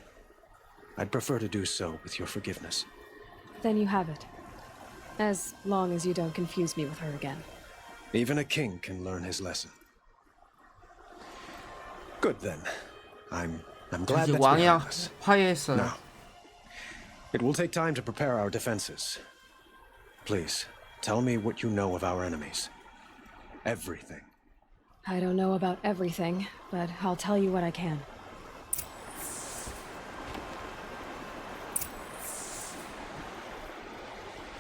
I'd prefer to do so with your forgiveness. Then you have it. As long as you don't confuse me with her again. Even a king can learn his lesson. Good then. I'm glad 이제 that's 왕이랑 behind us. 화해했어요. Now, it will take time to prepare our defenses. Please, tell me what you know of our enemies. Everything. I don't know about everything, but I'll tell you what I can.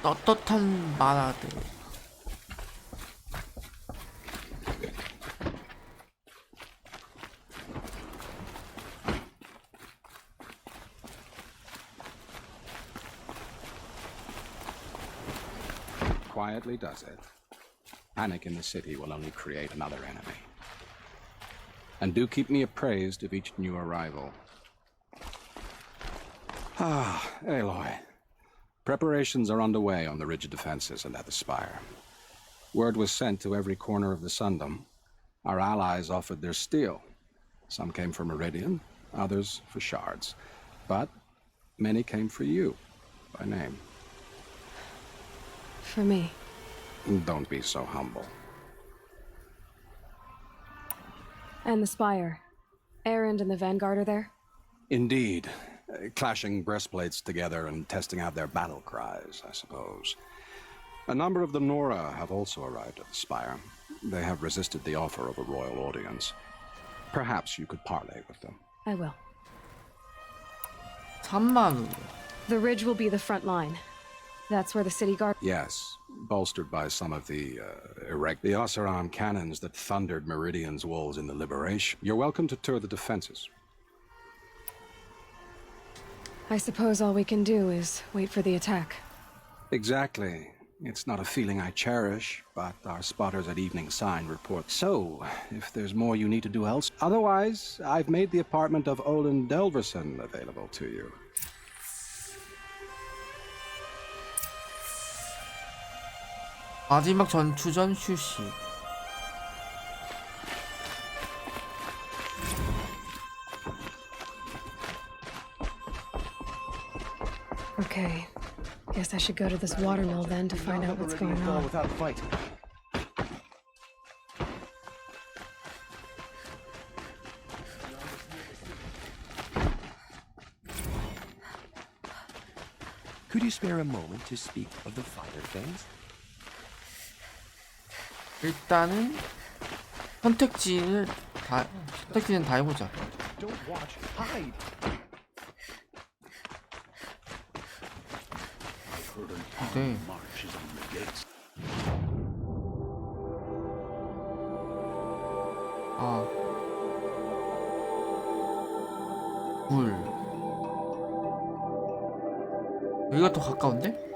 떳떳한 만화들. Quietly does it. Panic in the city will only create another enemy. And do keep me appraised of each new arrival. Aloy. Preparations are underway on the ridge defenses and at the Spire. Word was sent to every corner of the Sundom. Our allies offered their steel. Some came for Meridian, others for shards. But many came for you, by name. For me. Don't be so humble. And the Spire. Erend and the Vanguard are there? Indeed. Clashing breastplates together and testing out their battle cries, I suppose. A number of the Nora have also arrived at the Spire. They have resisted the offer of a royal audience. Perhaps you could parley with them. I will. 3만. The ridge will be the front line. That's where the city guard... Yes, bolstered by some of the Oseram cannons that thundered Meridian's walls in the Liberation. You're welcome to tour the defenses. I suppose all we can do is wait for the attack. Exactly. It's not a feeling I cherish, but our spotters at Evening Sign report. So, if there's more you need to do else. Otherwise, I've made the apartment of Olin Delverson available to you. 마지막 전투 전 휴식. Okay. Guess I should go to this watermill then to find out what's going on. Without a fight. Could you spare a moment to speak of the finer things? 일단은 선택지는 다 해보자. Don't watch. Hide. 네. 아, 물. 여기가 더 가까운데?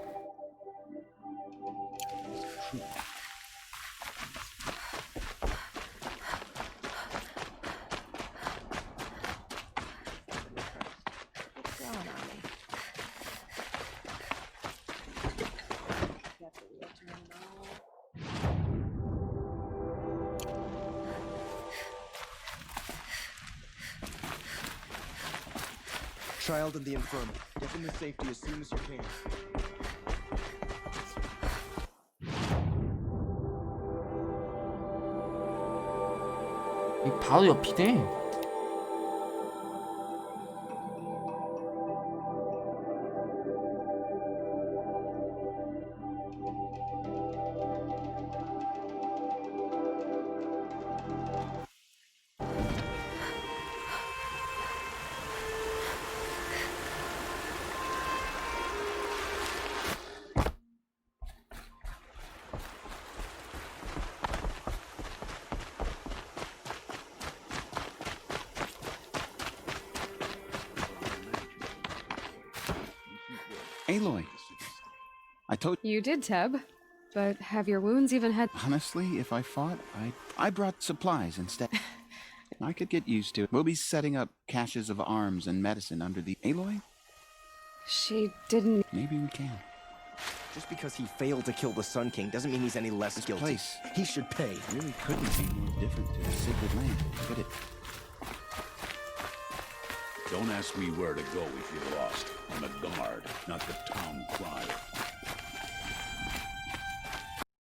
Child and the infirm. Get them to safety as soon as you can. 이 바로 옆이네. Aloy, I told You did, Teb. But have your wounds even had... honestly, if I fought, I brought supplies instead. I could get used to it. We'll be setting up caches of arms and medicine under the... Aloy? She didn't... Maybe we can. Just because he failed to kill the Sun King doesn't mean he's any less guilty. Place He should pay. really couldn't be more different to the sacred land, could it? Don't ask me where to go if you're lost. I'm a guard, not the town crier.